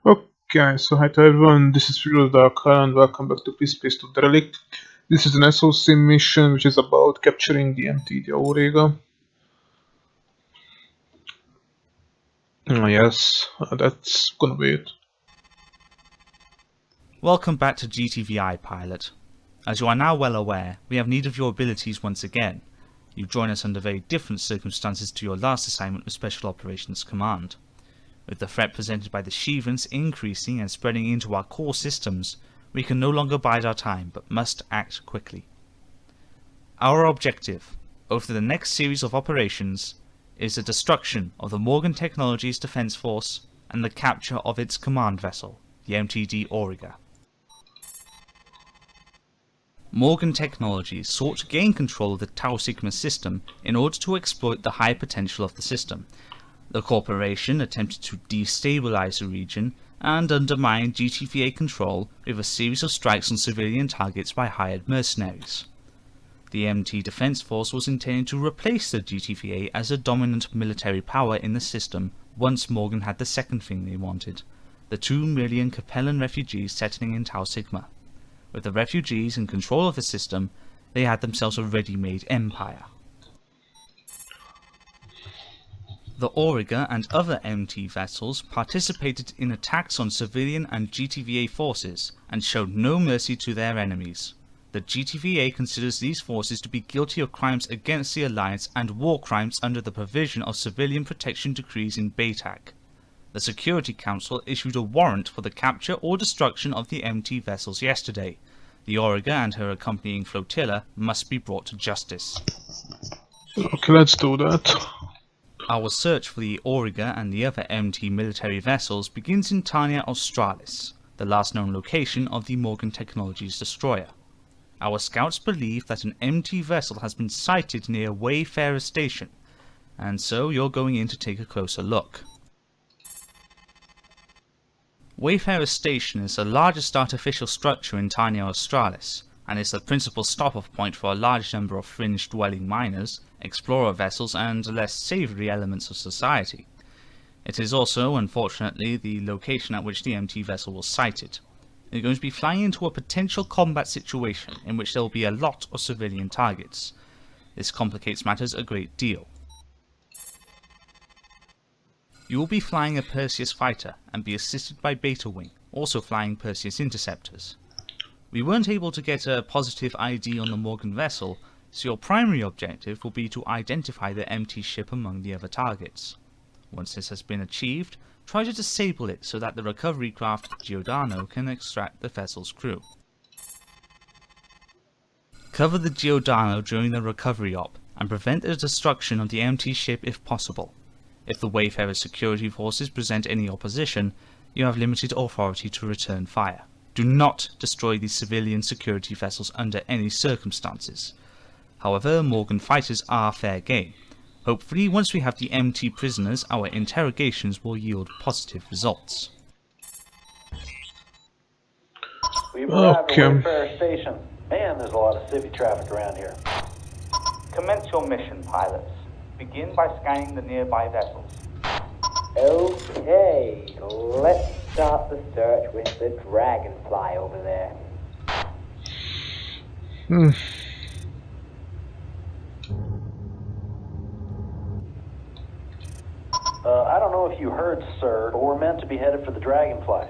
Okay, so hi to everyone, this is FreeSpace and welcome back to FreeSpace to Derelict. This is an SOC mission which is about capturing the MT Auriga. Yes, that's gonna be it. Welcome back to GTVI, pilot. As you are now well aware, we have need of your abilities once again. You join us under very different circumstances to your last assignment with Special Operations Command. With the threat presented by the Shivans increasing and spreading into our core systems, we can no longer bide our time but must act quickly. Our objective, over the next series of operations, is the destruction of the Morgan Technologies Defense Force and the capture of its command vessel, the MTD Auriga. Morgan Technologies sought to gain control of the Tau Sigma system in order to exploit the high potential of the system. The corporation attempted to destabilize the region and undermine GTVA control with a series of strikes on civilian targets by hired mercenaries. The MT Defense Force was intended to replace the GTVA as a dominant military power in the system once Morgan had the second thing they wanted, the 2 million Capellan refugees settling in Tau Sigma. With the refugees in control of the system, they had themselves a ready-made empire. The Auriga and other MT vessels participated in attacks on civilian and GTVA forces and showed no mercy to their enemies. The GTVA considers these forces to be guilty of crimes against the Alliance and war crimes under the provision of civilian protection decrees in BATAC. The Security Council issued a warrant for the capture or destruction of the MT vessels yesterday. The Auriga and her accompanying flotilla must be brought to justice. Okay, let's do that. Our search for the Auriga and the other MT military vessels begins in Tania Australis, the last known location of the Morgan Technologies destroyer. Our scouts believe that an MT vessel has been sighted near Wayfarer Station, and so you're going in to take a closer look. Wayfarer Station is the largest artificial structure in Tania Australis, and is the principal stop-off point for a large number of fringe-dwelling miners, explorer vessels, and less savoury elements of society. It is also, unfortunately, the location at which the MT vessel was sighted. They're going to be flying into a potential combat situation in which there will be a lot of civilian targets. This complicates matters a great deal. You will be flying a Perseus fighter and be assisted by Beta Wing, also flying Perseus interceptors. We weren't able to get a positive ID on the Morgan vessel, so your primary objective will be to identify the MT ship among the other targets. Once this has been achieved, try to disable it so that the recovery craft Giordano can extract the vessel's crew. Cover the Giordano during the recovery op and prevent the destruction of the MT ship if possible. If the Wayfarer security forces present any opposition, you have limited authority to return fire. Do not destroy these civilian security vessels under any circumstances. However, Morgan fighters are fair game. Hopefully, once we have the MT prisoners, our interrogations will yield positive results. We've arrived at Wayfarer Station. Man, there's a lot of civvy traffic around here. Commence your mission, pilots. Begin by scanning the nearby vessels. Okay, let's start the search with the Dragonfly over there. I don't know if you heard, sir, but we're meant to be headed for the Dragonfly.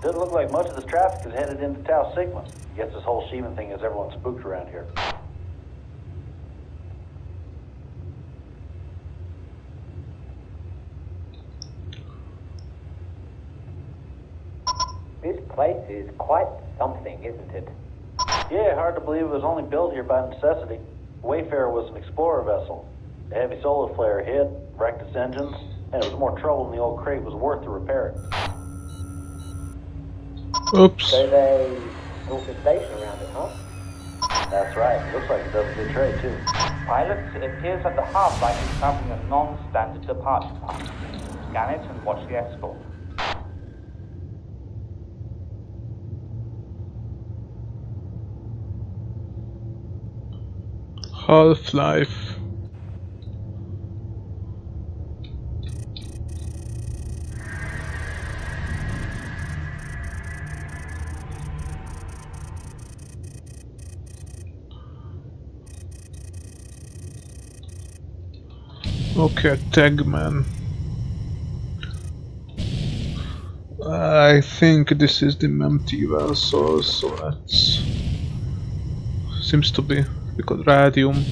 Doesn't look like much of this traffic is headed into Tau Sigma. Guess this whole Sheeman thing has everyone spooked around here. This place is quite something, isn't it? Yeah, hard to believe it was only built here by necessity. Wayfarer was an explorer vessel. A heavy solar flare hit, wrecked its engines, and it was more trouble than the old crate was worth to repair it. Oops. So they built a station around it, huh? That's right. Looks like it does a good trade, too. Pilots, it appears that the half-light is traveling a non-standard departure path. Scan it and watch the escort. Half-Life. Okay, Tagman. I think this is the empty vessel, so that's... seems to be, because radium.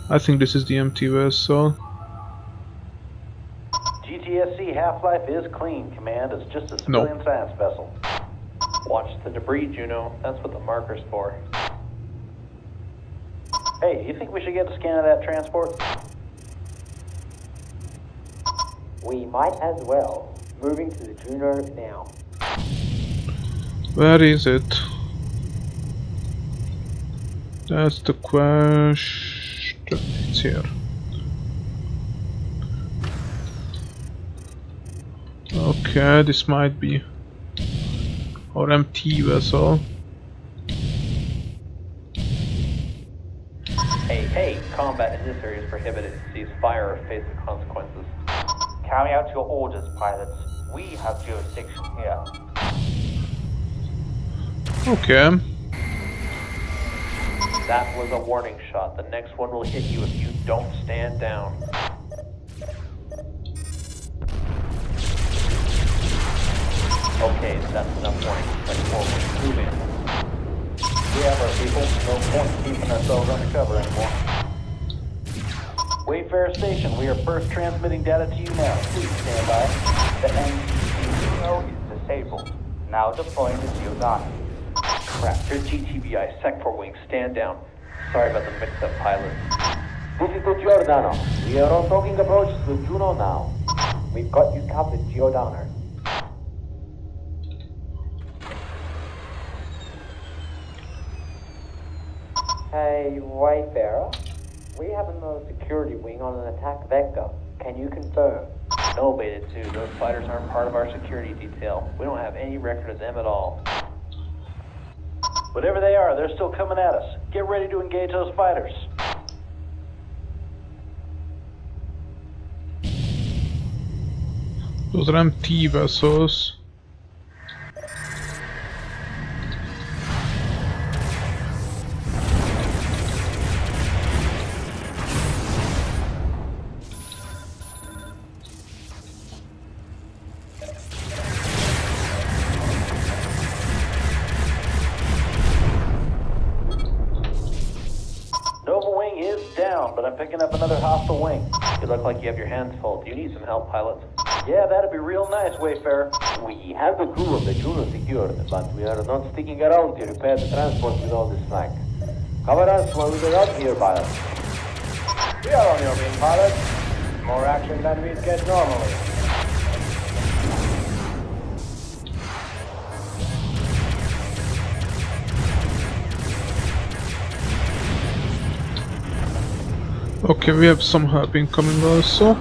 I think this is the empty vessel. GTSC half-life is clean, Command. It's just a civilian science vessel. Watch the debris, Juno. That's what the marker's for. Hey, you think we should get a scan of that transport? We might as well. Moving to the Juno now. Where is it? That's the question. It's here. Okay, this might be our MT vessel. Hey, combat in this area is prohibited. Cease fire or face the consequences. Carry out your orders, pilots. We have jurisdiction here. Okay. That was a warning shot. The next one will hit you if you don't stand down. Okay, that's enough warning. Let's forward. Move in. We have our people. No point keeping ourselves undercover anymore. Wayfarer Station, we are first transmitting data to you now. Please stand by. The NGO is disabled. Now deploying the Giordano. Crap, here's GTBI, Sec 4 wing, stand down. Sorry about the mix-up, pilot. This is the Giordano. We are on docking approach to the Juno now. We've got you covered, Giordano. Hey, Wayfarer. We have another security wing on an attack vector. Can you confirm? No, Beta 2, those fighters aren't part of our security detail. We don't have any record of them at all. Whatever they are, they're still coming at us. Get ready to engage those fighters. Those are MT vessels. But I'm picking up another hostile wing. You look like you have your hands full. Do you need some help, pilot? Yeah, that'd be real nice, Wayfarer. We have the crew of the Juno secured, but we are not sticking around to repair the transport with all this slack. Cover us while we get out here, pilot. We are on your wing, pilot. More action than we'd get normally. Okay, we have some help incoming also.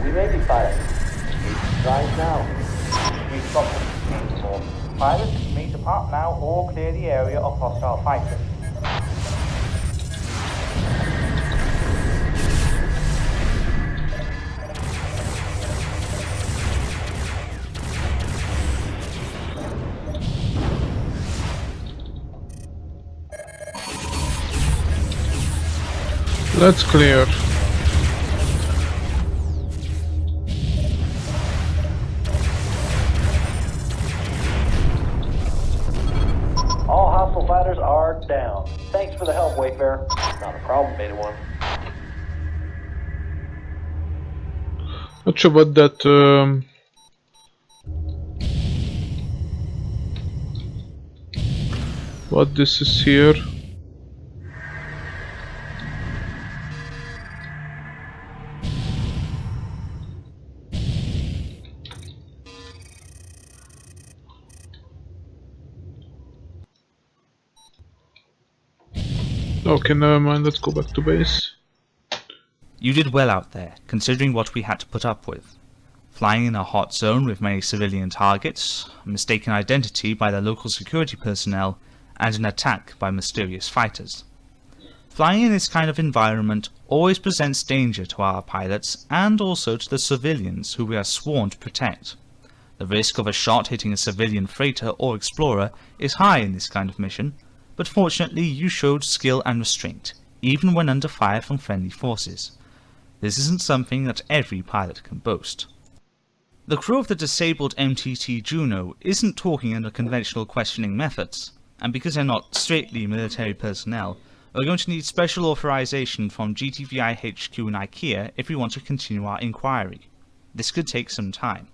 We may be fired. It's right now. We've got them. Pilots, may depart now or clear the area of hostile fighters. That's clear. All hostile fighters are down. Thanks for the help, Wayfarer. Not a problem, Beta 1. Not sure what that what this is here. Okay, never mind, let's go back to base. You did well out there, considering what we had to put up with. Flying in a hot zone with many civilian targets, mistaken identity by the local security personnel, and an attack by mysterious fighters. Flying in this kind of environment always presents danger to our pilots and also to the civilians who we are sworn to protect. The risk of a shot hitting a civilian freighter or explorer is high in this kind of mission, but fortunately you showed skill and restraint, even when under fire from friendly forces. This isn't something that every pilot can boast. The crew of the disabled MTT Juno isn't talking under conventional questioning methods, and because they're not straightly military personnel, we're going to need special authorization from GTVI HQ in IKEA if we want to continue our inquiry. This could take some time.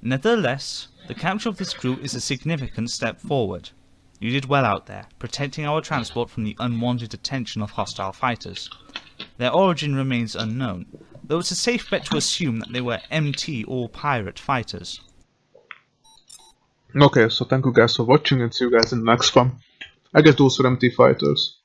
Nevertheless, the capture of this crew is a significant step forward. You did well out there, protecting our transport from the unwanted attention of hostile fighters. Their origin remains unknown, though it's a safe bet to assume that they were MT or pirate fighters. Okay, so thank you guys for watching and see you guys in the next one. I guess those were MT fighters.